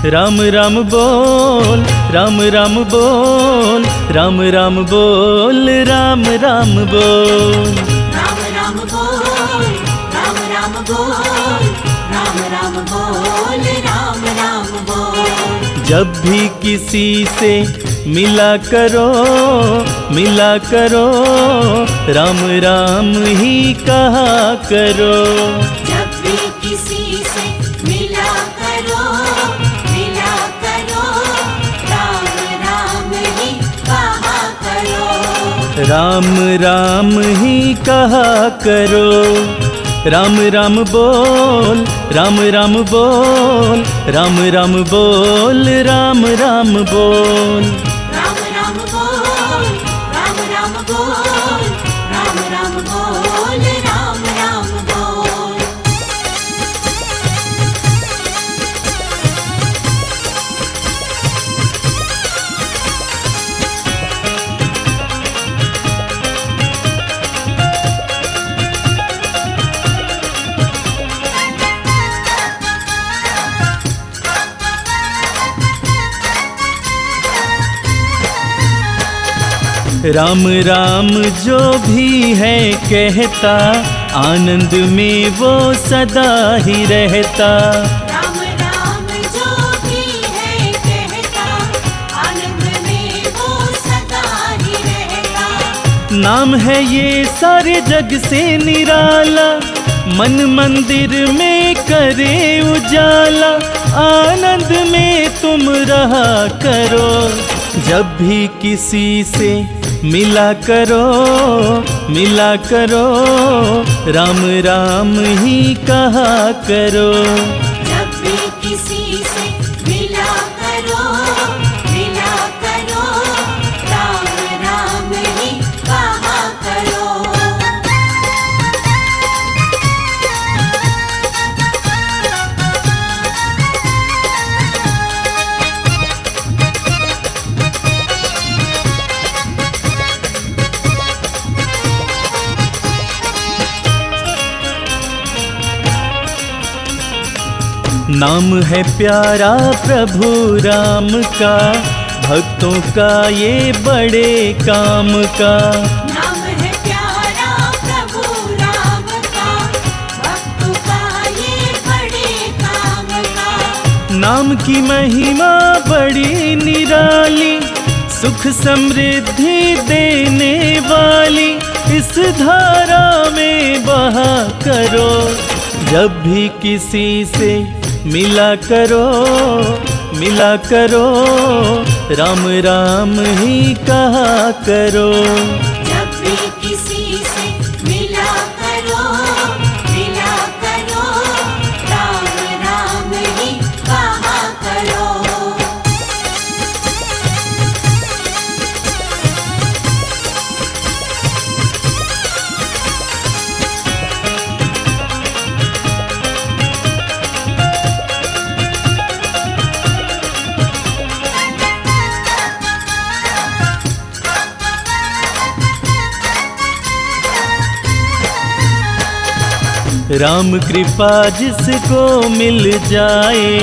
राम राम बोल, राम राम बोल, राम राम बोल, राम राम बोल, राम राम बोल, राम राम बोल, राम राम बोल, राम राम बोल। जब भी किसी से मिला करो, मिला करो, राम राम ही कहा करो। जब भी किसी से मिला करो, मिला करो, राम राम ही कहा करो। राम राम ही कहा करो। राम राम बोल, राम राम बोल, राम राम बोल, राम राम बोल, राम राम बोल, राम राम बोल, राम राम बोल, राम राम बोल। राम राम जो भी है कहता, आनंद में वो सदा ही रहता। राम राम जो भी है कहता, आनंद में वो सदा ही रहता। नाम है ये सारे जग से निराला, मन मंदिर में करे उजाला। आनंद में तुम रहा करो, जब भी किसी से मिला करो, मिला करो, राम राम ही कहा करो। जब भी किसी से मिला करो, मिला करो, राम राम ही कहा करो। नाम है प्यारा प्रभु राम का, भक्तों का ये बड़े काम का। नाम है प्यारा प्रभु राम का, भक्तों का ये बड़े काम का। नाम की महिमा बड़ी निराली, सुख समृद्धि देने वाली। इस धारा में बहा करो, जब भी किसी से मिला करो, मिला करो, राम राम ही कहा करो। जब भी किसी से मिला करो, मिला करो, राम राम ही कहा करो। राम कृपा जिसको मिल जाए,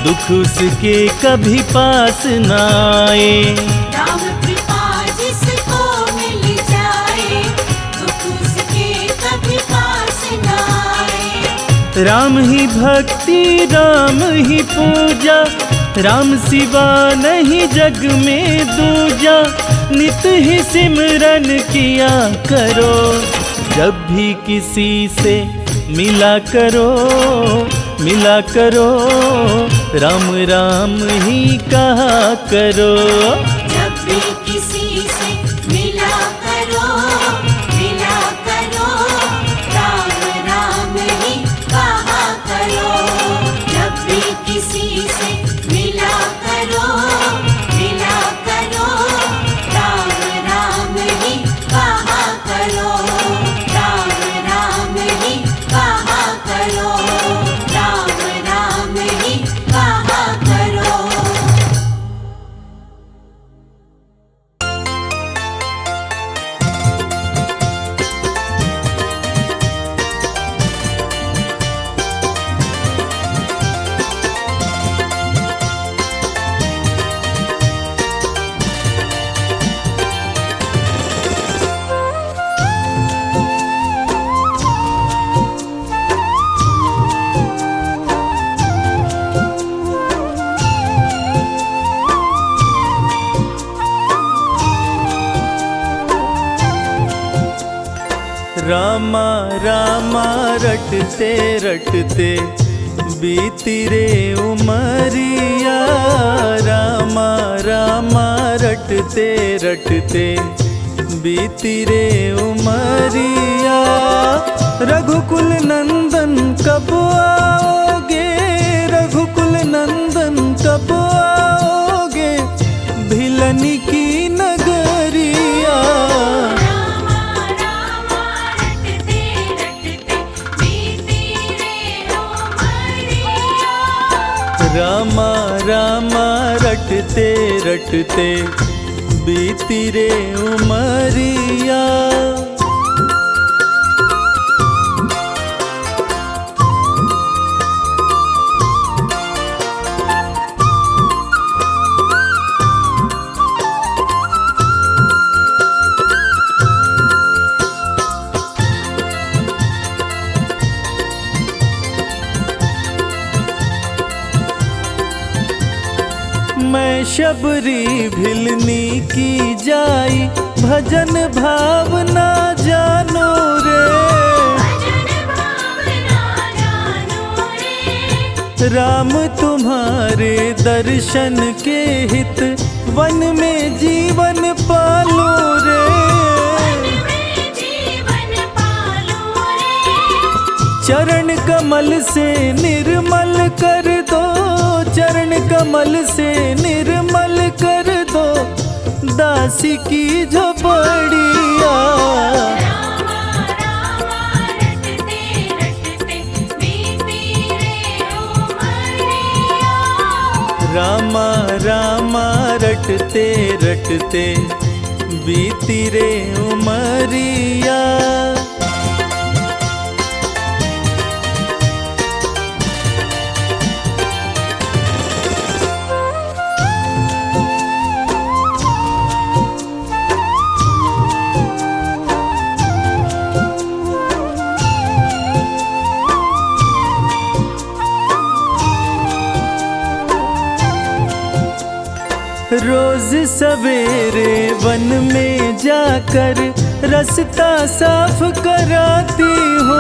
दुख उसके कभी पास न आए। राम कृपा जिसको मिल जाए, दुख उसके कभी पास न आए। राम ही भक्ति, राम ही पूजा, राम सिवा नहीं जग में दूजा। नित ही सिमरन किया करो, जब भी किसी से मिला करो, मिला करो, राम राम ही कहा करो। जब भी किसी से मिला करो, मिला करो, राम राम ही कहा करो। जब भी किसी से मिला करो, मिला करो, राम राम ही कहा करो। राम राम ही कहा करो, राम राम ही कहा करो। रामा रामा रटते रटते बीती रे उमरिया। रामा रामा रटते रटते बीती रे उमरिया। रघुकुल नंदन कब आओगे, रघुकुल नंदन कब आओगे, भिलनी की नगरिया। रामा रामा रटते रटते बीती रे उमरिया। मैं शबरी भिलनी की जाई, भजन भावना जानो रे। राम तुम्हारे दर्शन के हित, वन में जीवन पालो रे। चरण कमल से निर्मल कर दो, चरण कमल से निर्मल कर दो, दासी की झोपड़िया। रामा रामा रटते रटते बीती रे उमरिया। रोज सवेरे वन में जाकर रास्ता साफ कराती हूँ।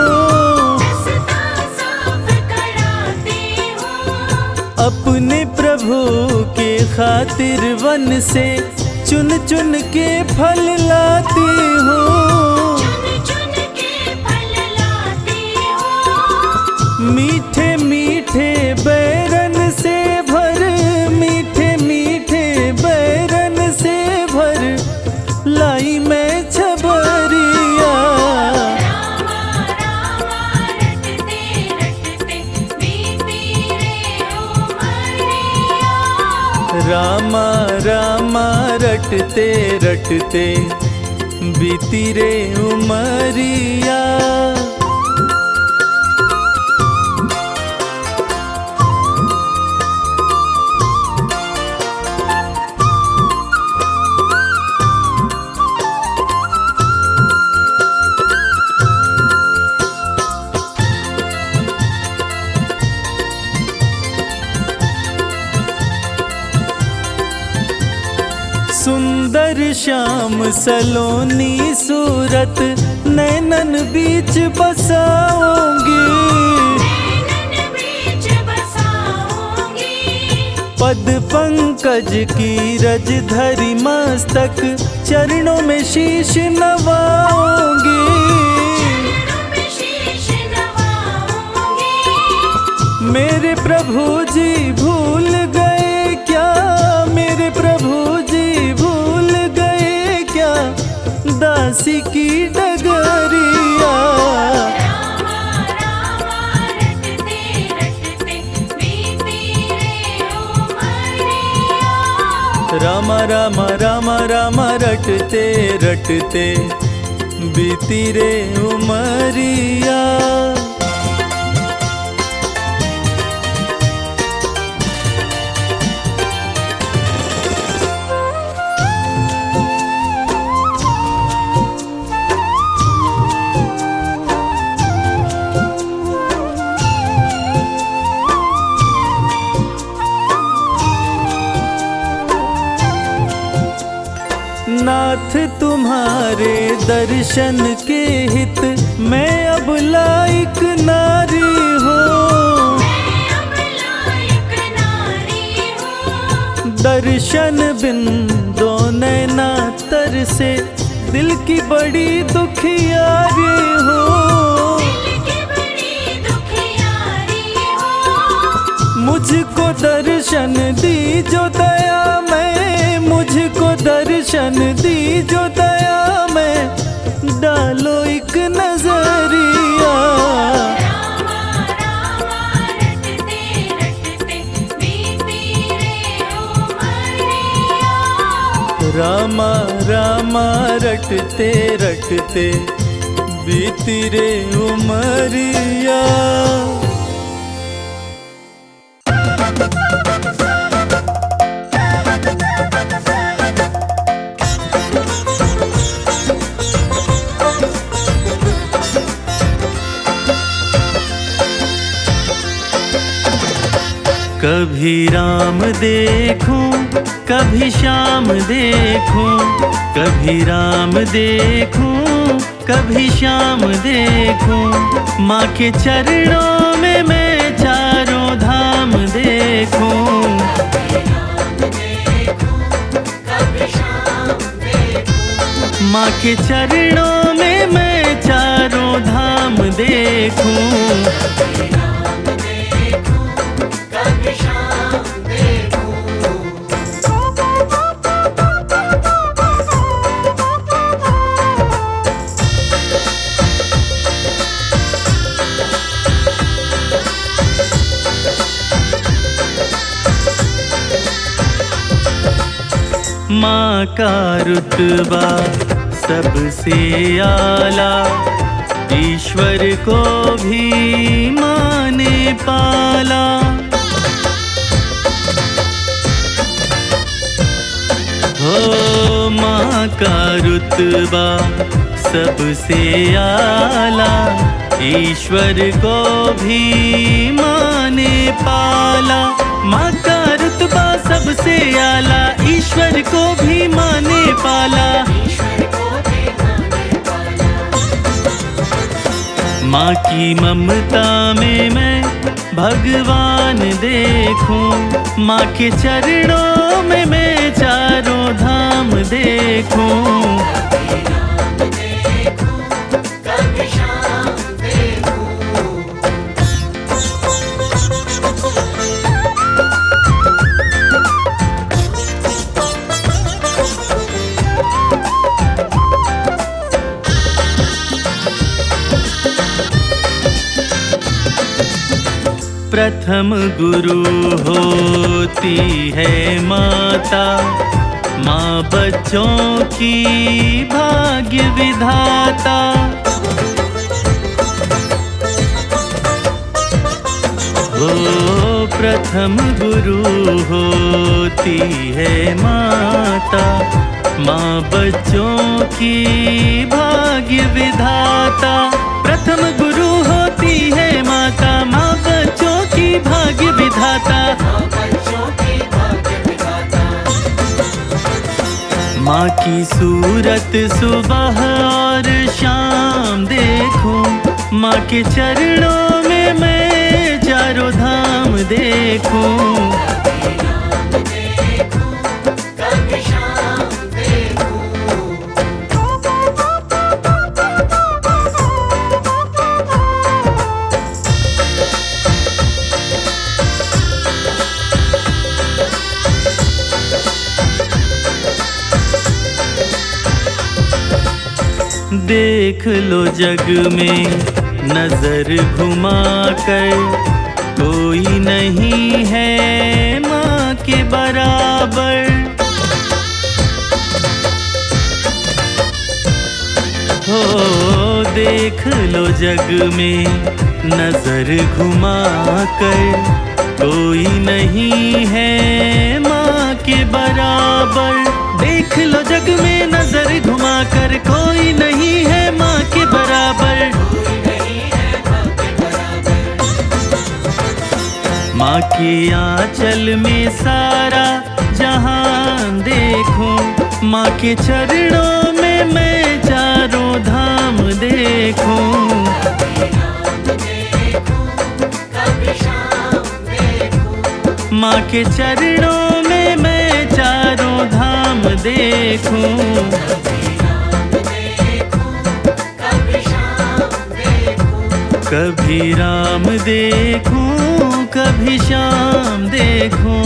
अपने प्रभु के खातिर वन से चुन चुन के फल लाती हूँ। मीठे मीठे बैरन से भर, मीठे मीठे बैरन से भर, लाई मैं छबरिया। रामा रामा रटते रटते बीती रे उमरिया। सुंदर श्याम सलोनी सूरत, नैनन बीच बसाऊंगी। पद पंकज की रज धरी मस्तक, चरणों में शीश नवाऊंगी। मेरे प्रभु जी भूल गए क्या, मेरे प्रभु जी भूल गए क्या, दासी की डगरिया। रामा रामा रामा रामा रटते रटते बीती रे उमरिया। नाथ तुम्हारे दर्शन के हित मैं अब लायक नारी हूँ। दर्शन बिन दो नैना तर से दिल की बड़ी दुखियारी हूँ। मुझको दर्शन दी जो दया में, मुझको दर्शन दी जो दया में, डालो एक नजरिया। रामा रामा रटते रटते बीती रे उमरिया। कभी राम देखूं कभी श्याम देखूं, कभी राम देखूं कभी श्याम देखूं, माँ के चरणों में मैं चारों धाम देखूं। माँ के चरणों में मैं चारों धाम देखूं। माँ का रुतबा सबसे आला, ईश्वर को भी माँ ने पाला। हो माँ का रुतबा सबसे आला, ईश्वर को भी माँ ने पाला। माँ का रुतबा सबसे आला, ईश्वर को भी माँ ने पाला। माँ की ममता में मैं भगवान देखूं, माँ के चरणों में मैं चारों धाम देखूं। प्रथम गुरु होती है माता, माँ बच्चों की भाग्य विधाता। हो प्रथम गुरु होती है माता, माँ बच्चों की भाग्य विधाता। प्रथम गुरु होती है माता, माँ बच्चों की भाग्य विधाता। माँ की सूरत सुबह और शाम देखूं, माँ के चरणों में मैं चारों धाम देखूं। देख लो जग में नजर घुमा कर, कोई नहीं है माँ के बराबर। हो देख लो जग में नजर घुमा कर, कोई नहीं है माँ के बराबर। देख लो जग में नजर घुमा कर, कोई नहीं है माँ के बराबर। माँ के आंचल में सारा जहान देखूं, माँ के चरणों में मैं चारों धाम देखूं। माँ के चरणों में मैं चारों धाम देखूं। कभी राम देखूं, कभी श्याम देखूं।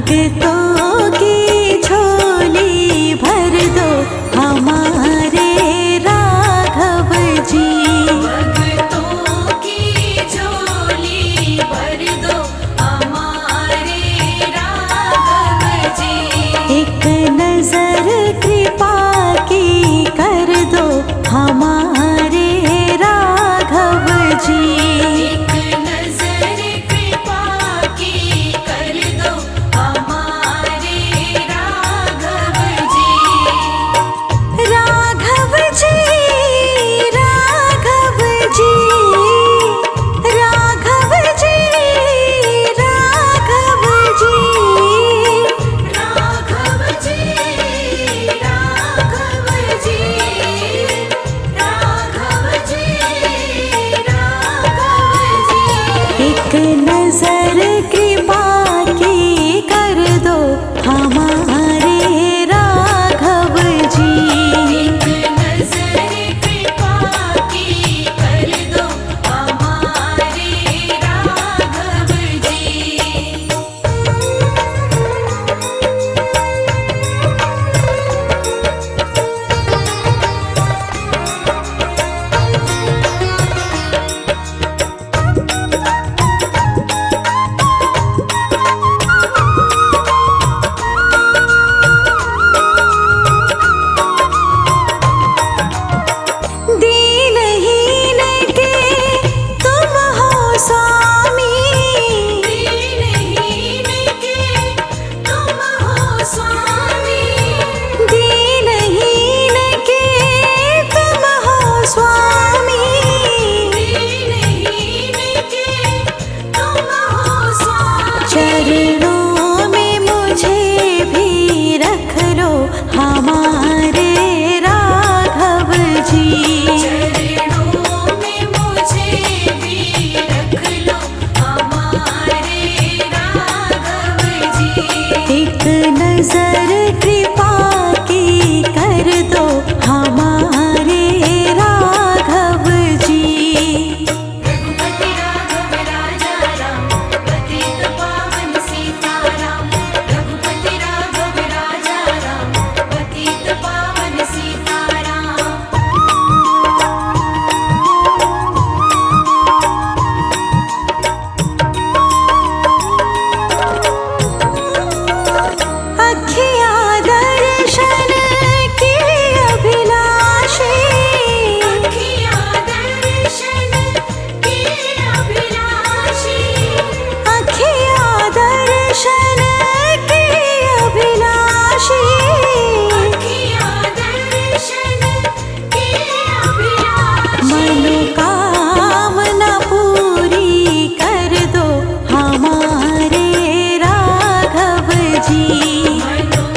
भक्तों की झोली भर दो हमारे राघव जी। भक्तों की झोली भर दो हमारे राघव जी। एक नजर कृपा की कर दो हमारे राघव जी। एक नजर कृपा की कर दो हमारे राघव जी। राघव जी, राघव जी, राघव जी, राघव जी, राघव जी, राघव जी, राघव जी, राघव जी। एक नजर कृपा की कर दो हमारे राघव जी। एक नजर कृपा की कर दो हमारे राघव जी। दीनहीन के तुम हो स्वामी। दीनहीन के तुम हो स्वामी। दीनहीन के तुम हो स्वामी। दीनहीन के तुम हो स्वामी। चरणों में मुझे भी रख लो हमारे राघव जी। चरणों में मुझे भी रख लो हमारे राघव जी। एक नजर कृपा की कर दो हमारे राघव जी। रघुपति राघव राजा राम पतित पावन सीताराम। रघुपति राघव राजा राम पतित पावन सीताराम। अखिया दर्शन की अभिलाषी। अखियाँ दर्शन की अभिलाषी। अखिया दर्शन की अभिलाषी। अखियाँ दर्शन की अभिलाषी। मनोकामना पूरी कर दो हमारे राघव जी। मनोकामना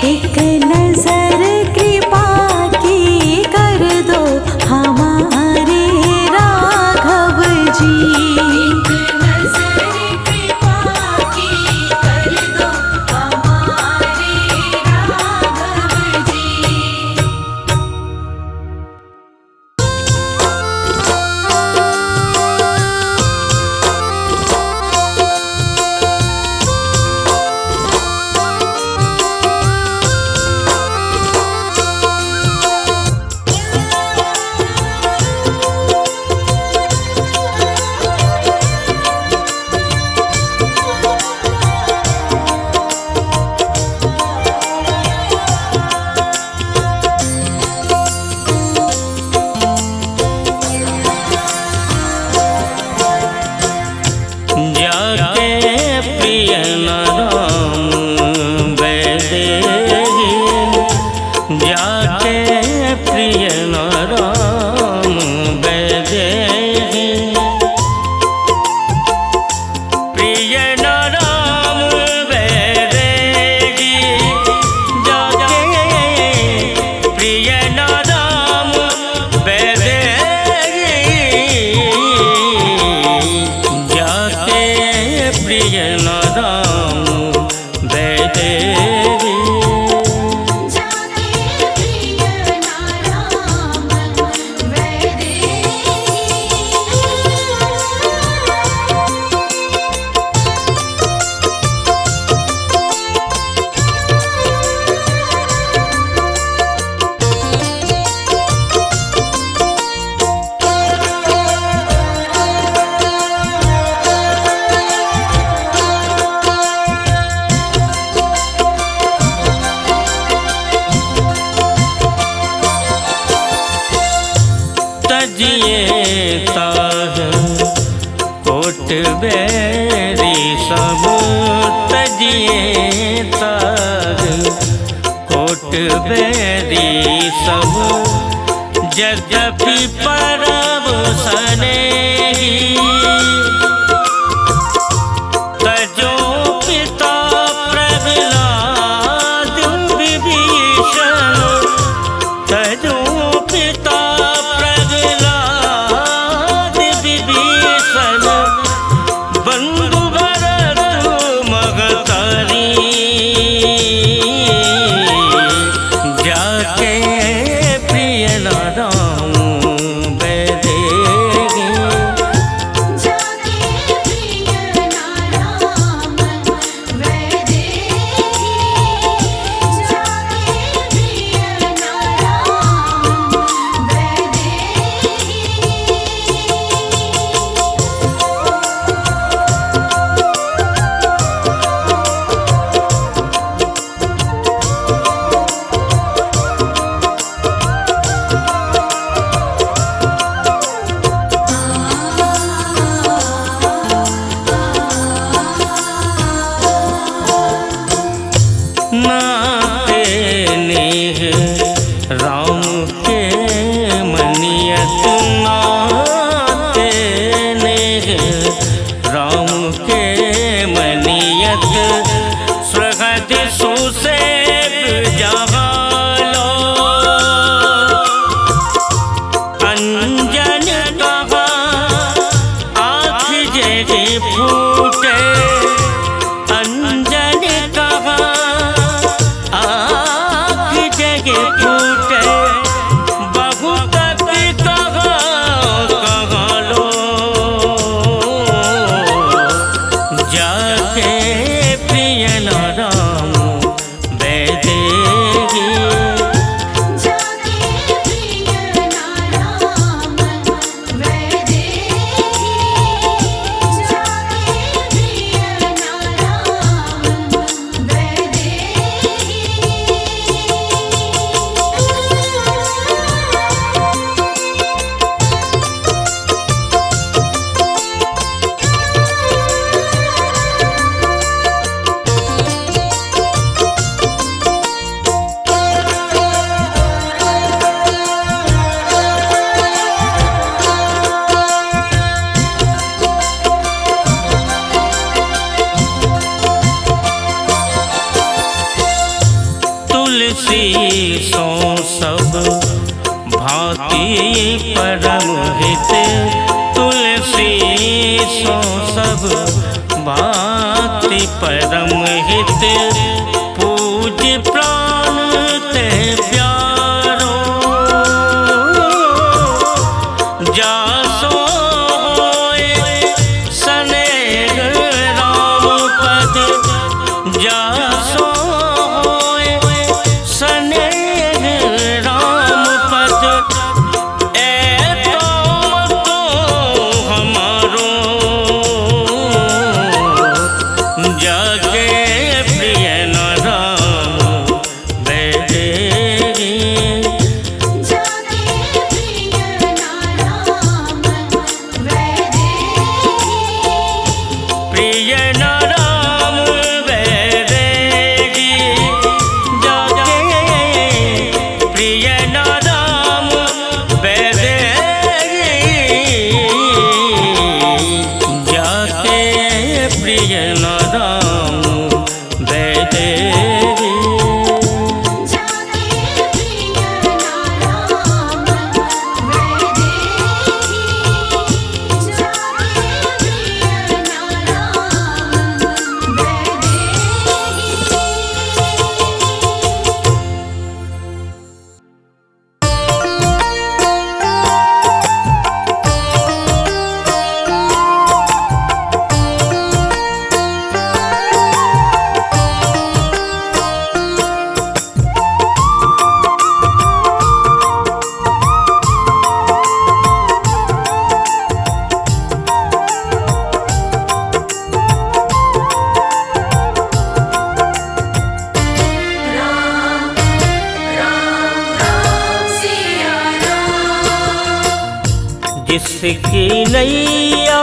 एक नजर कृपा की कर दो हमारे राघव जी। एक नजर कृपा की कर दो हमारे राघव जी। बेरी सब तजिए तार कोट बेरी सब यद्यपि परब सनेही तजो पिता प्रहलाद विभीषण तजो पिता प्रहलाद विभीषण बंधु भरत मगतारी जाके प्रिय नाराम बैदेगी जाके प्रिय नाराम वैदेही जाके प्रिय नाराम वैदेही। नाते नेह राम के मनियत नाते नेह राम के मनियत सुगध सुसेव जहालो अंजन कहा आँख जगे फूटे अंजन कहा आँख जगे फूटे तुलसी सो सब भांति परम हित, तुलसी सो सब भांति परम हित, पूज प्राण ते प्यारो, जासो होए सनेह राम पद, जासो होए सनेह राम पद, तो हमारो जगे प्रिय न राम बैदेही, जागे प्रिय नाराम वैदेही, प्रिय न राम बैदेही, जागे प्रिय न राम बैदेही, जागे प्रिय न राम बैदेही। जागे प्रिय नाराम वैदेही, जागे प्रिय नाराम सिया राम, जिसकी नैया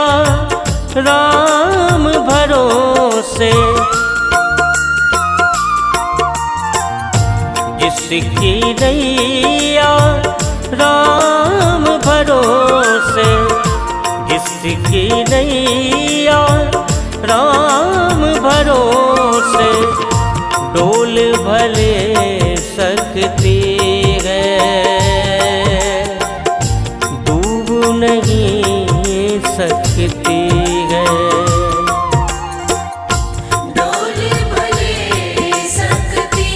राम भरोसे, जिसकी नैया राम भरोसे, जिसकी नैया राम भरोसे, डोल भले सकती है, डूब नहीं सकती है। डोल भले सकती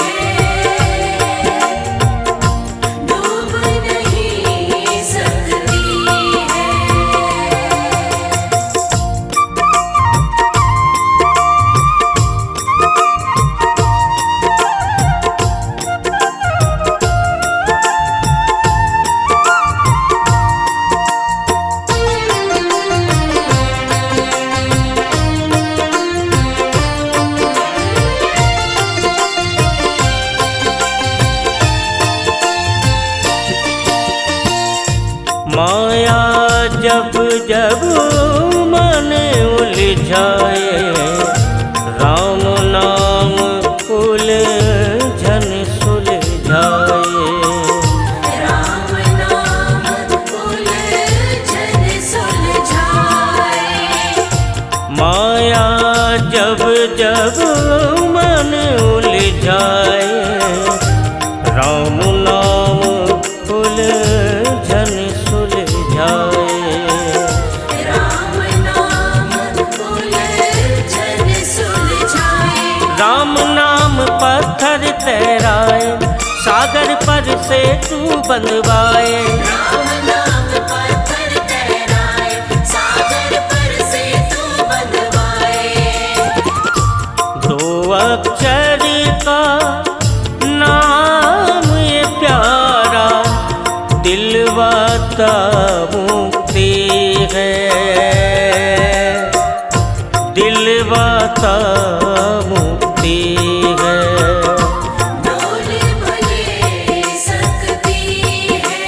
है, डूब नहीं सकती है। माया जब जब मन उलझाए, राम नाम उलझन सुलझाए, राम नाम उलझन सुलझाए, माया जब जब मन उलझाए, राम नाम उलझन सुलझाए, राम नाम उलझन सुलझाए। राम नाम पत्थर तैराए, सागर पर से तू बंधवाए, राम नाम पत्थर तैराए, सागर पर से तू बंधवाए। दो अक्षर का नाम ये प्यारा, दिलवाता मुक्ति है, दिलवाता मुक्ति है। डोल भले सकती है,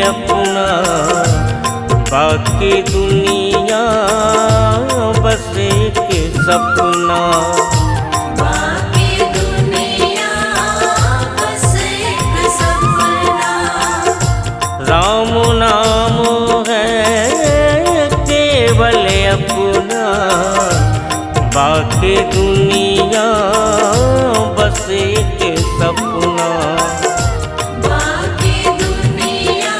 अपना, बाकी दुनिया बस एक सपना। बाकी दुनिया बस एक सपना। राम नाम है केवल अपना, बाकी दुनिया बस एक सपना। बाकी दुनिया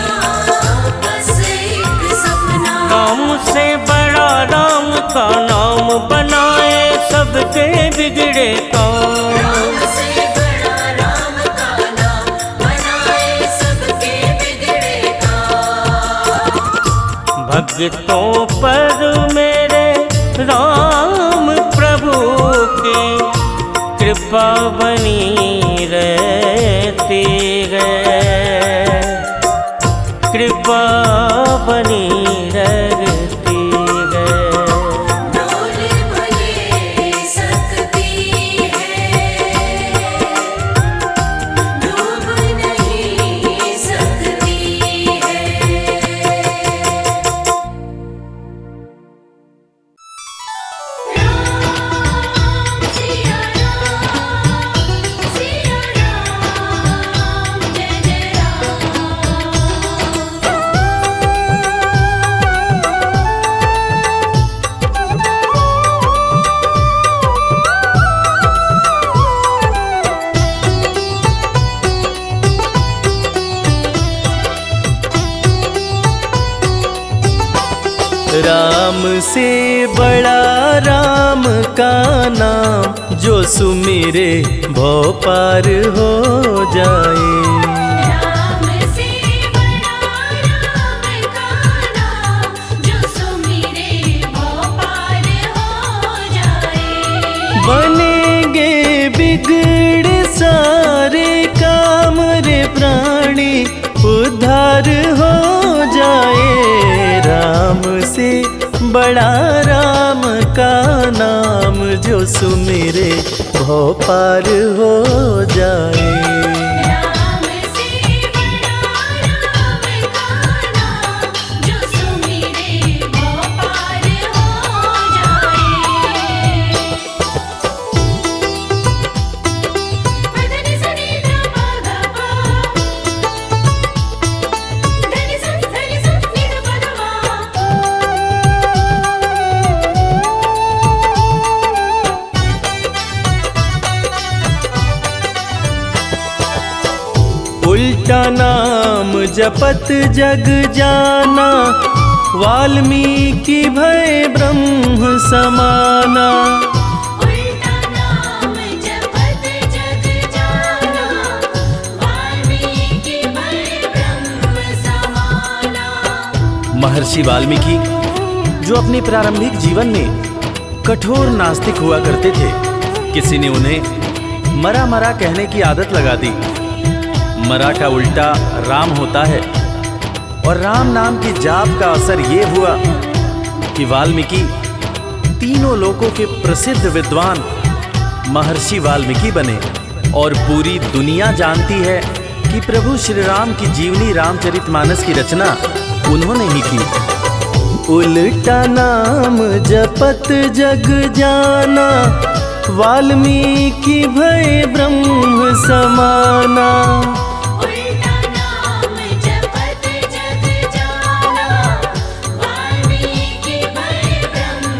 बस एक सपना। राम से बड़ा राम का नाम बनाए सबके बिगड़े काम। राम से बड़ा राम का नाम बनाए सबके बिगड़े काम। भक्तों पर मेरे राम प्रभु की कृपा बनी रहती है, कृपा बनी रहती है। डोल भले सकती है, डूब नहीं सकती है। राम सिया राम, सिया राम, जय जय राम। राम से बड़ा राम का नाम, जो सुमिरे भव पार हो जाए। राम से बड़ा राम का नाम, जो सुमिरे भव पार हो जाए। बनेंगे बिगड़े सारे काम रे प्राणी, उद्धार हो जाए। राम से बड़ा राम का नाम, जो सुमिरे भव पार हो जाए। राम से बड़ा राम का नाम, जो सुमिरे भव पार हो जाए। पदनि सनि ध प ग प, धनि सनि नि ध प ध मा। उल्टा नाम जपत जग जाना, वाल्मीकि भय ब्रह्म समाना। उल्टा नाम जपत जग जाना, वाल्मीकि भय ब्रह्म समाना। महर्षि वाल्मीकि जो अपने प्रारंभिक जीवन में कठोर नास्तिक हुआ करते थे, किसी ने उन्हें मरा मरा कहने की आदत लगा दी। मरा का उल्टा राम होता है, और राम नाम की जाप का असर ये हुआ कि वाल्मीकि तीनों लोकों के प्रसिद्ध विद्वान महर्षि वाल्मीकि बने। और पूरी दुनिया जानती है कि प्रभु श्री राम की जीवनी रामचरितमानस की रचना उन्होंने ही की। उल्टा नाम जपत जग जाना, वाल्मीकि भय ब्रह्म समाना। उल्टा नाम जपत जग जाना, वाल्मीकि भय ब्रह्म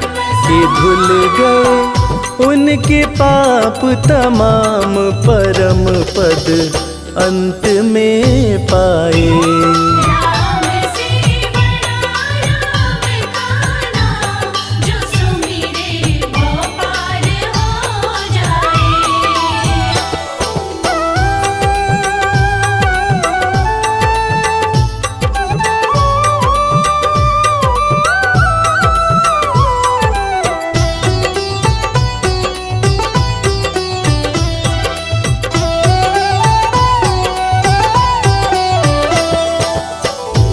कि भूल गए उनके पाप तमाम, परम पद अंत में पाए। राम से बड़ा राम का नाम, जो सुमिरे भव पार हो जाए।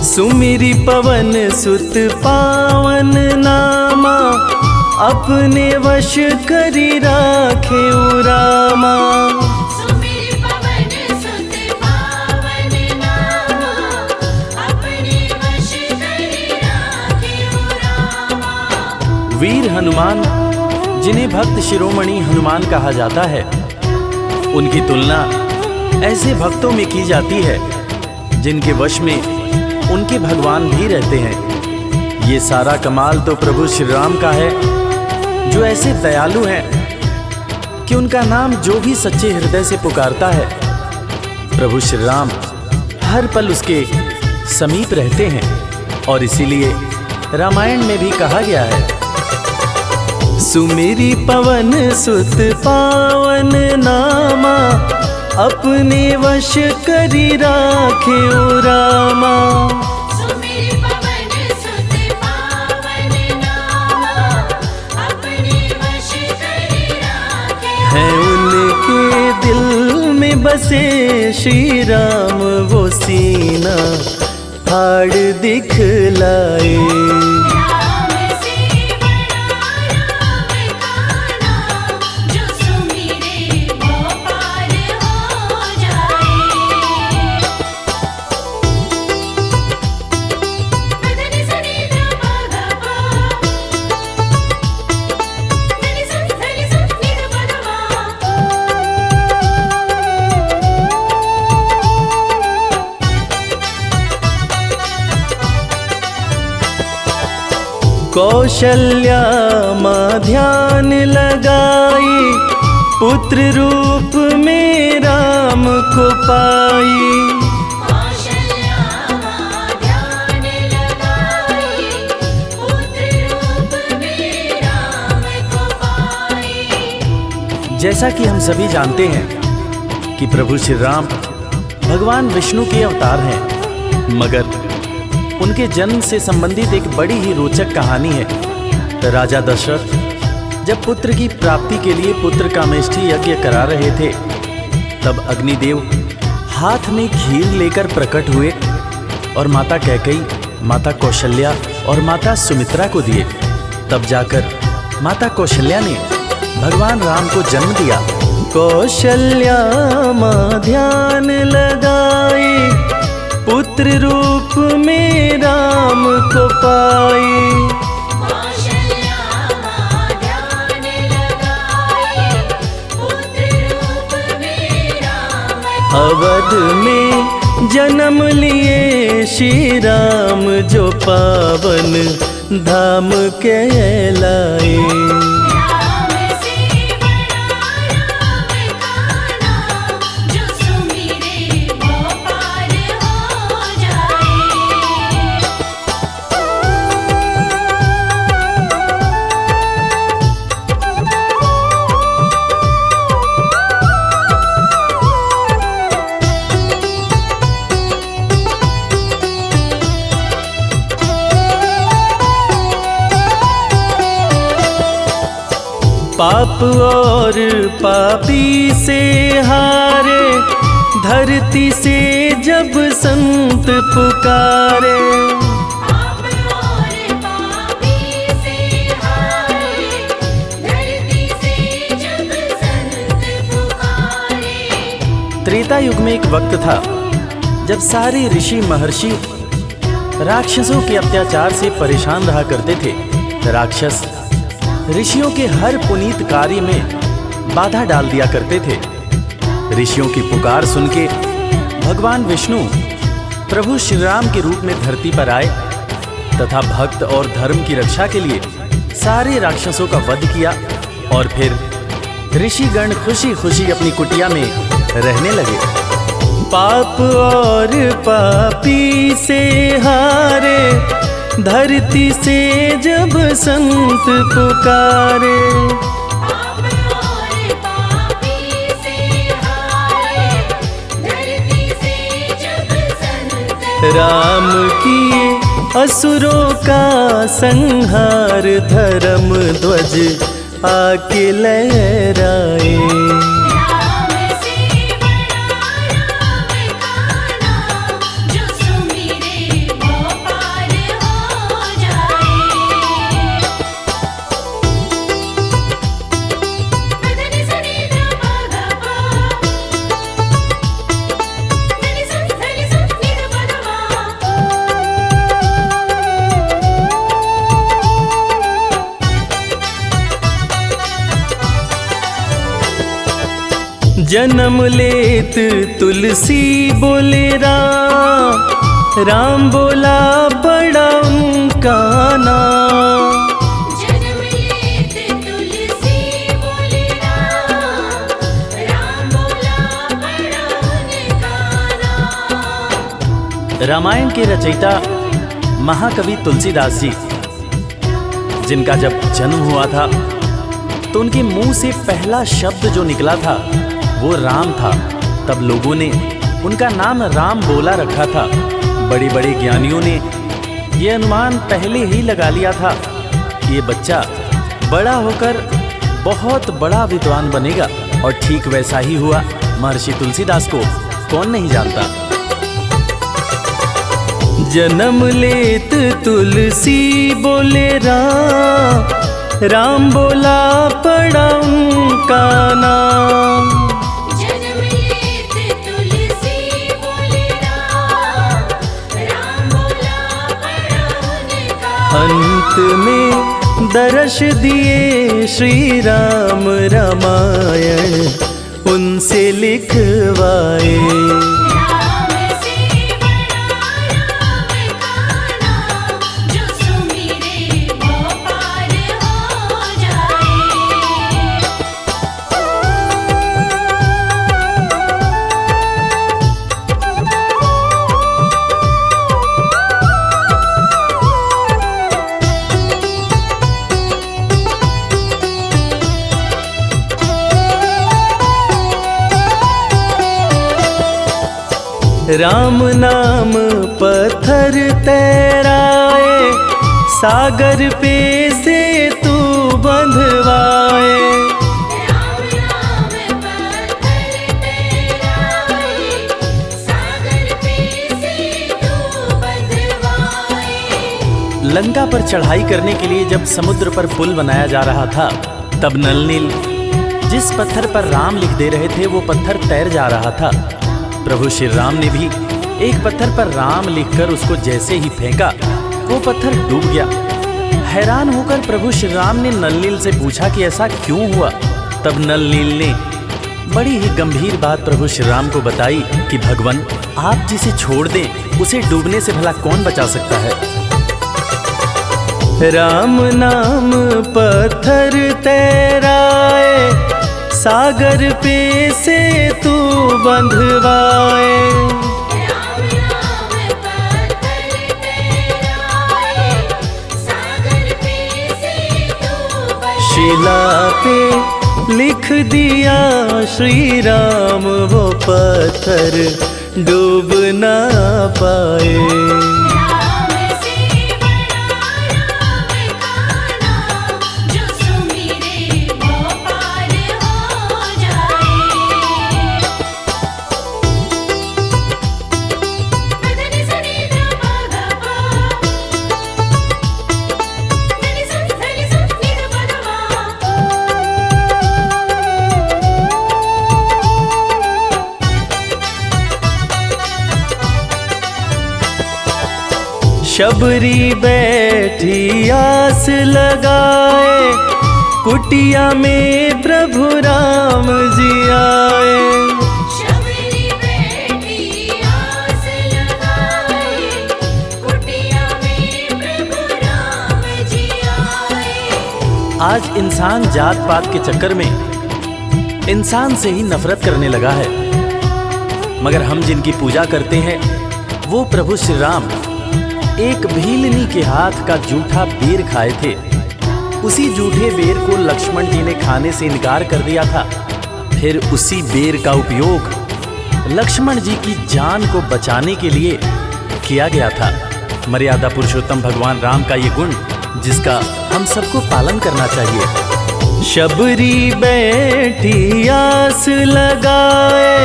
सुमिरी पवन सुत पावन नामा, अपने वश करी राखे रामा। सुमिर पवन सुत पावन नामा, वीर हनुमान, जिन्हें भक्त शिरोमणि हनुमान कहा जाता है, उनकी तुलना ऐसे भक्तों में की जाती है जिनके वश में उनके भगवान भी रहते हैं। ये सारा कमाल तो प्रभु श्री राम का है, जो ऐसे दयालु हैं कि उनका नाम जो भी सच्चे हृदय से पुकारता है, प्रभु श्री राम हर पल उसके समीप रहते हैं। और इसीलिए रामायण में भी कहा गया है, सुमेरी पवन सुत पावन नामा, अपने वश करी राखे ओ रामा। सुमेरी पवन सुत पावन नामा, अपने वश करी राखे। है उनके दिल में बसे श्री राम, वो सीना फाड़ दिखलाए। राम से बड़ा राम का नाम, जो सुमिरे वो पार हो जाए। धनि सनि ध प ग प, धनि सनि नि ध प ग म। कौशल्या माँ ध्यान लगाई, पुत्र रूप में राम को पाई। कौशल्या माँ ध्यान लगाई, पुत्र रूप में राम को पाई। जैसा कि हम सभी जानते हैं कि प्रभु श्री राम भगवान विष्णु के अवतार हैं, मगर उनके जन्म से संबंधित एक बड़ी ही रोचक कहानी है। राजा दशरथ जब पुत्र की प्राप्ति के लिए पुत्र कामेष्ठी यज्ञ करा रहे थे, तब अग्निदेव हाथ में खीर लेकर प्रकट हुए और माता कैकेयी, माता कौशल्या और माता सुमित्रा को दिए। तब जाकर माता कौशल्या ने भगवान राम को जन्म दिया। कौशल्या माँ ध्यान लगाई, पुत्र रूप में राम को पाई। कौशल्या माँ ध्यान लगाई, पुत्र रूप में राम को अवध में जन्म लिए श्री राम, जो पावन धाम कहलाए। राम से बड़ा राम का नाम, जो सुमिरे वो पार हो जाए। पाप और पापी से हारे, धरती से जब संत पुकारे। पाप और पापी से हारे, धरती से जब संत पुकारे। त्रेता युग में एक वक्त था जब सारे ऋषि महर्षि राक्षसों के अत्याचार से परेशान रहा करते थे। राक्षस ऋषियों के हर पुनीत कार्य में बाधा डाल दिया करते थे। ऋषियों की पुकार सुन के भगवान विष्णु प्रभु श्री राम के रूप में धरती पर आए तथा भक्त और धर्म की रक्षा के लिए सारे राक्षसों का वध किया। और फिर ऋषिगण खुशी खुशी अपनी कुटिया में रहने लगे। पाप और पापी से हारे, धरती से जब संत पुकारे। पाप और पापी से हारे, धरती से जब संत राम किए असुरों का संहार, धर्म ध्वज आके लहराए। राम से बड़ा राम का नाम, जो सुमिरे वो पार हो जाए। धनि सनि ध प ग प, धनि सनि नि ध प ग म। जन्म लेत तुलसी बोले राम, राम बोला पड़ा उनका नाम। जन्म लेत तुलसी बोले राम, राम बोला पड़ा उनका नाम। रामायण के रचयिता महाकवि तुलसीदास जी, जिनका जब जन्म हुआ था तो उनके मुंह से पहला शब्द जो निकला था वो राम था। तब लोगों ने उनका नाम राम बोला रखा था। बड़े बड़े ज्ञानियों ने ये अनुमान पहले ही लगा लिया था कि ये बच्चा बड़ा होकर बहुत बड़ा विद्वान बनेगा, और ठीक वैसा ही हुआ। महर्षि तुलसीदास को कौन नहीं जानता। जन्म लेत तुलसी बोले राम, राम बोला पड़ा उनका नाम। जन्म लेत तुलसी बोले राम, राम बोला पड़ा उनका। अंत में दर्श दिए श्री राम, रामायण उनसे लिखवाए। राम से बड़ा राम का नाम, जो सुमिरे वो पार हो जाए। राम नाम पत्थर तैराए, सागर पे से तू बंधवाए। राम नाम पत्थर तैराए, सागर पे से तू बंधवाए। लंका पर चढ़ाई करने के लिए जब समुद्र पर पुल बनाया जा रहा था, तब नल नील जिस पत्थर पर राम लिख दे रहे थे वो पत्थर तैर जा रहा था। प्रभु श्री राम ने भी एक पत्थर पर राम लिखकर उसको जैसे ही फेंका, वो पत्थर डूब गया। हैरान होकर प्रभु श्री राम ने नल नील से पूछा कि ऐसा क्यों हुआ। तब नल नील ने बड़ी ही गंभीर बात प्रभु श्री राम को बताई कि भगवान, आप जिसे छोड़ दें उसे डूबने से भला कौन बचा सकता है। राम नाम पत्थर तैराए, सागर पे से तू बंधवाए। राम नाम पत्थर तैराए, सागर पे से तू बंधवाए। शिला पे लिख दिया श्री राम, वो पत्थर डूब ना पाए। राम से बड़ा राम का नाम, जो सुमिरे वो पार हो जाए। धनि सनि ध प ग प, धनि सनि नि ध प ध शबरी बैठी आस लगाए, कुटिया में प्रभु राम जी आए। शबरी बैठी आस लगाए, कुटिया में प्रभु राम जी आए। आज इंसान जात पात के चक्कर में इंसान से ही नफरत करने लगा है, मगर हम जिनकी पूजा करते हैं वो प्रभु श्री राम एक भीलनी के हाथ का जूठा बेर खाए थे। उसी जूठे बेर को लक्ष्मण जी ने खाने से इनकार कर दिया था। फिर उसी बेर का उपयोग लक्ष्मण जी की जान को बचाने के लिए किया गया था। मर्यादा पुरुषोत्तम भगवान राम का ये गुण जिसका हम सबको पालन करना चाहिए। शबरी बैठी आस लगाए,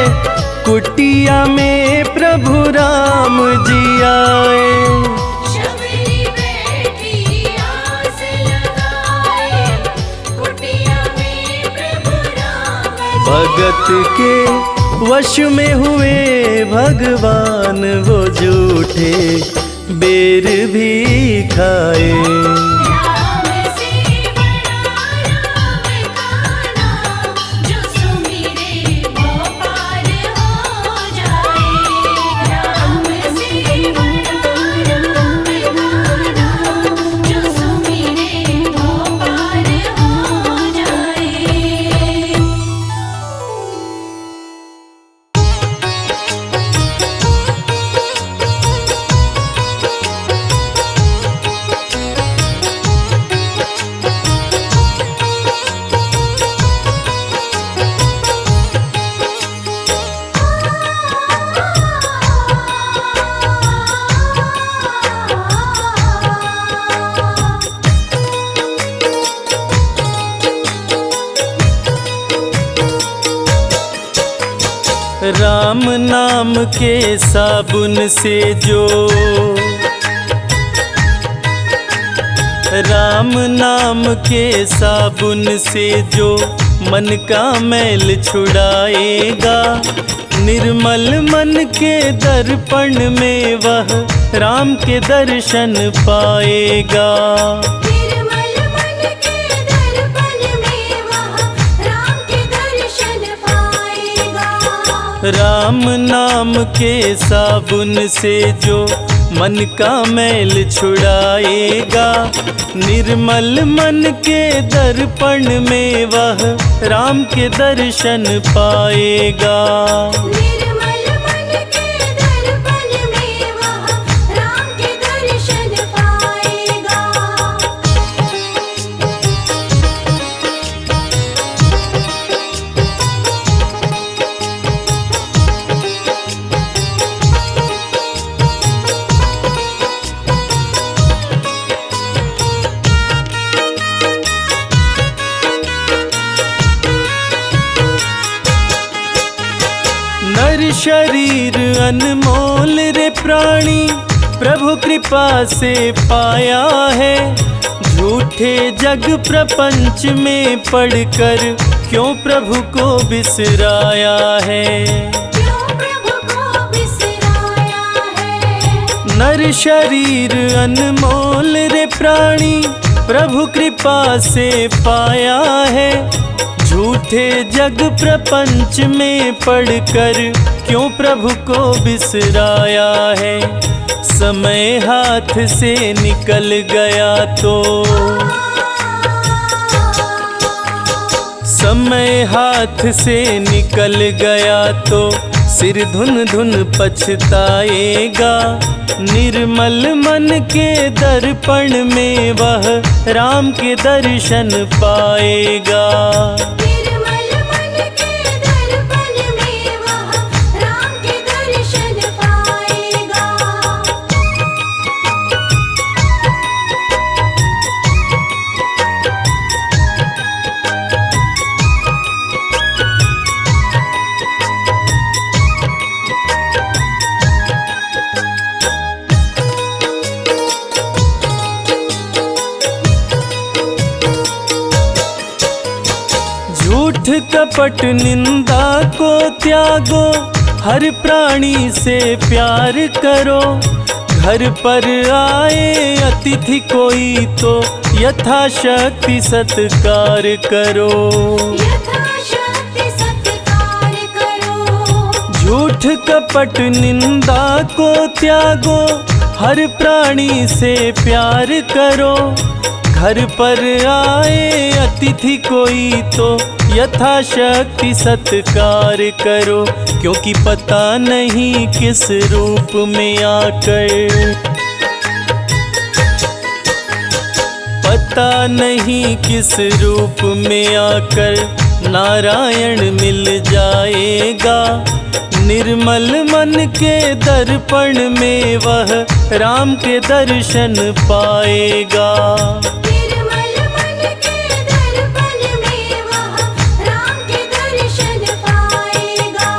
कुटिया में प्रभु राम जी आए। शबरी बैठी आस लगाए, कुटिया में प्रभु राम जी भगत के वश में हुए भगवान, वो जूठे बेर भी खाए। राम से बड़ा राम का नाम, जो सुमिरे वो राम नाम के साबुन से जो, राम नाम के साबुन से जो मन का मैल छुड़ाएगा, निर्मल मन के दर्पण में वह राम के दर्शन पाएगा। निर्मल मन के दर्पण में वह राम के दर्शन पाएगा। राम नाम के साबुन से जो मन का मैल छुड़ाएगा, निर्मल मन के दर्पण में वह राम के दर्शन पाएगा। निर्मल मन के दर्पण में वह राम के दर्शन पाएगा। नर शरीर अनमोल रे प्राणी प्रभु कृपा से पाया है, झूठे जग प्रपंच में पड़कर क्यों प्रभु को बिसराया है। क्यों प्रभु को बिसराया है। नर शरीर अनमोल रे प्राणी प्रभु कृपा से पाया है, झूठे जग प्रपंच में पड़कर क्यों प्रभु को बिसराया है। समय हाथ से निकल गया तो, समय हाथ से निकल गया तो सिर धुन धुन पछताएगा, निर्मल मन के दर्पण में वह राम के दर्शन पाएगा। निर्मल मन के दर्पण में वह राम के दर्शन पाएगा। झूठ कपट निंदा को त्यागो, हर प्राणी से प्यार करो, घर पर आए अतिथि कोई तो यथाशक्ति सत्कार करो। यथाशक्ति सत्कार करो। झूठ कपट निंदा को त्यागो, हर प्राणी से प्यार करो, घर पर आए अतिथि कोई तो यथाशक्ति सत्कार करो, क्योंकि पता नहीं किस रूप में आकर, पता नहीं किस रूप में आकर नारायण मिल जाएगा। निर्मल मन के दर्पण में वह राम के दर्शन पाएगा। निर्मल मन के दर्पण में वह राम के दर्शन पाएगा।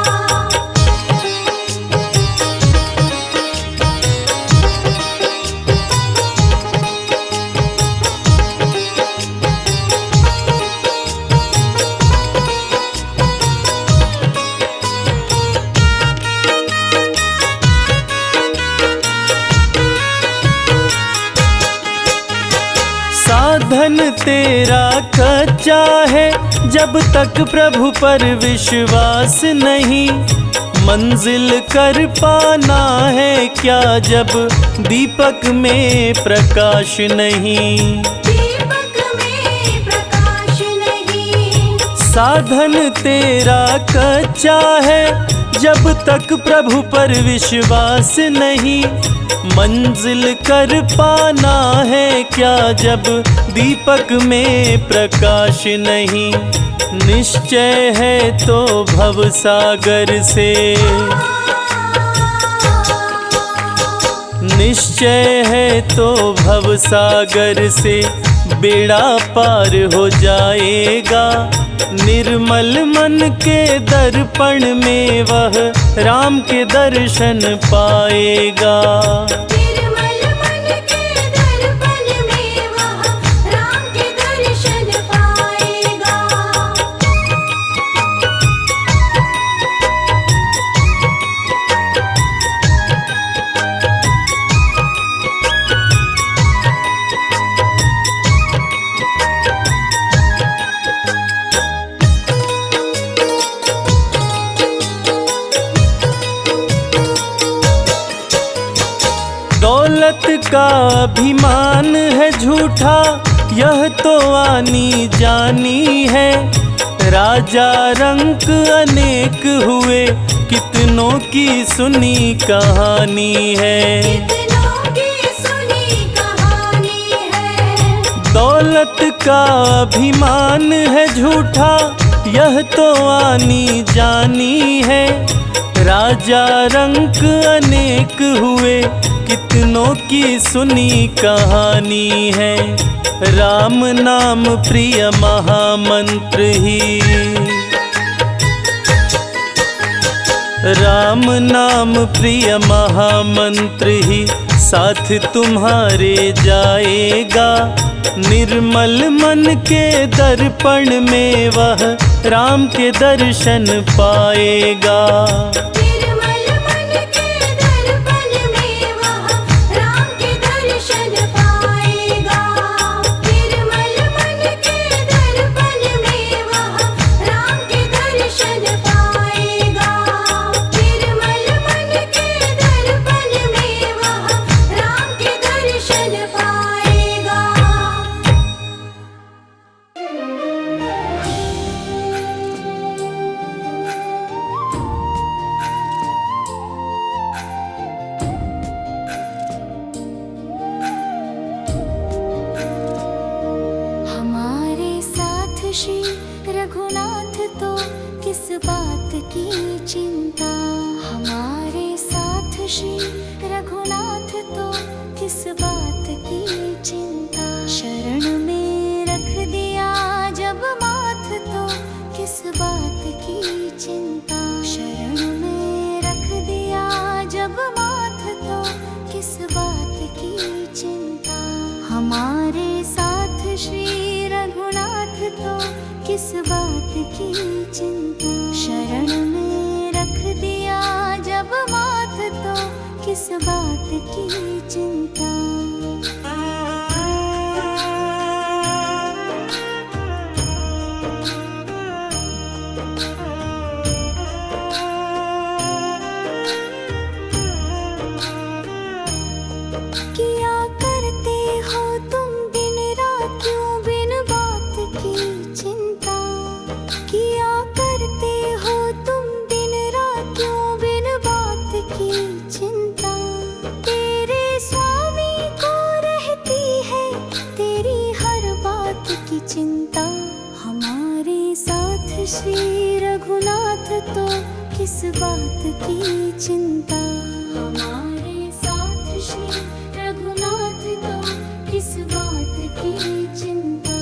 साधन तेरा कच्चा है, जब तक प्रभु पर विश्वास नहीं, मंजिल कर पाना है क्या जब दीपक में प्रकाश नहीं। दीपक में प्रकाश नहीं। साधन तेरा कच्चा है, जब तक प्रभु पर विश्वास नहीं, मंजिल कर पाना है क्या जब दीपक में प्रकाश नहीं। निश्चय है तो भव सागर से, निश्चय है तो भव सागर से बेड़ा पार हो जाएगा। निर्मल निर्मल मन के दर्पण में वह राम के दर्शन पाएगा। निर्मल मन के दर्पण में वह राम के दर्शन पाएगा। दौलत का अभिमान है झूठा, यह तो आनी जानी है। राजा रंक अनेक हुए, कितनों की सुनी कहानी है। कितनों की सुनी कहानी है। दौलत का अभिमान है झूठा, यह तो आनी जानी है। राजा रंक अनेक हुए, कितनों की सुनी कहानी है। राम नाम प्रिय महामंत्र ही, राम नाम प्रिय महामंत्र ही साथ तुम्हारे जाएगा। निर्मल मन के दर्पण में वह राम के दर्शन पाएगा। निर्मल मन के दर्पण में वह राम के दर्शन पाएगा। निर्मल मन के दर्पण में वह राम के दर्शन पाएगा। निर्मल मन के दर्पण में वह राम के दर्शन पाएगा। हमारे साथ श्री रघुनाथ तो किस बात की चिंता। हमारे साथ श्री रघुनाथ तो किस बात की चिंता। शरण में रख दिया जब माथ तो किस बात की चिंता। शरण में रख दिया जब माथ तो किस बात की चिंता। हमारे साथ श्री रघुनाथ तो किस बात की चिंता। शरण में रख दिया जब माथ तो किस बात की चिंता। किया करते हो तुम दिन रात क्यों बिन बात की चिंता। किया करते हो तुम दिन रात क्यों बिन बात की चिंता। तेरे स्वामी को रहती है तेरी हर बात की चिंता। हमारे साथ श्री रघुनाथ तो किस बात की चिंता। हमारे साथ श्री रघुनाथ तो किस बात की चिंता।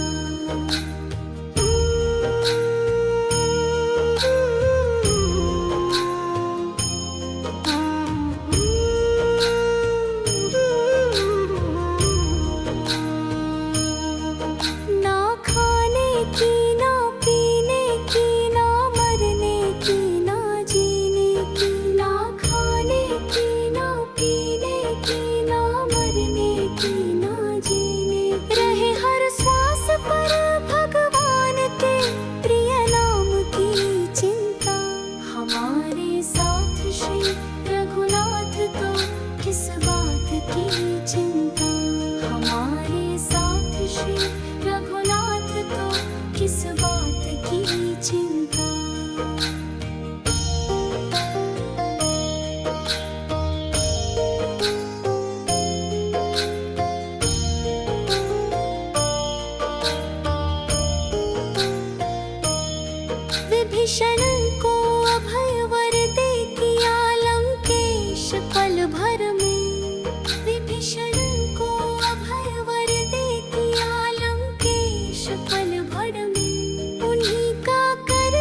ना खाने की ना पीने की ना मरने की ना जीने की। ना खाने की ना पीने की ना मरने की ना जीने। रहे हर श्वास पर भगवान के प्रिय नाम की चिंता। हमारे साथ श्री रघुनाथ तो किस बात की चिंता। हमारे साथ श्री रघुनाथ तो किस बात की चिंता। विभीषण को अभय वर दे किया लंकेश पल भर में। विभीषण को अभय वर दे किया लंकेश पल भर में। उन्हीं का कर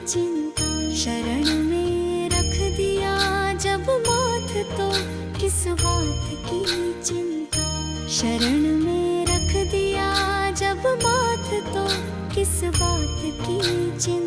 चिंता। शरण में रख दिया जब माथ तो किस बात की चिंता। शरण में रख दिया जब माथ तो किस बात की चिंता।